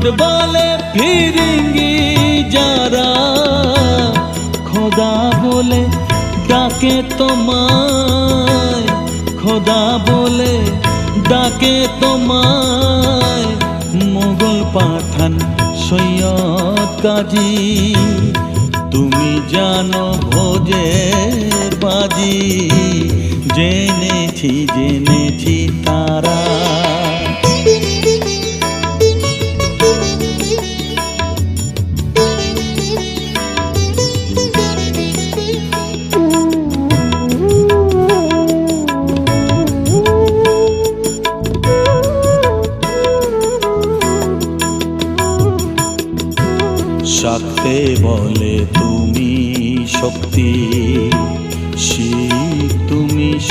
God বলে ফিরিঙ্গি যারা, খোদা বলে ডাকে তোমায়, খোদা বলে ডাকে তোমায়। মোগল পাঠান সৈয়দ কাজী, তুমি জানো ভোজের বাজি, জেনেছি জেনেছি তারা। শাক্তে বলে তুমি শক্তি,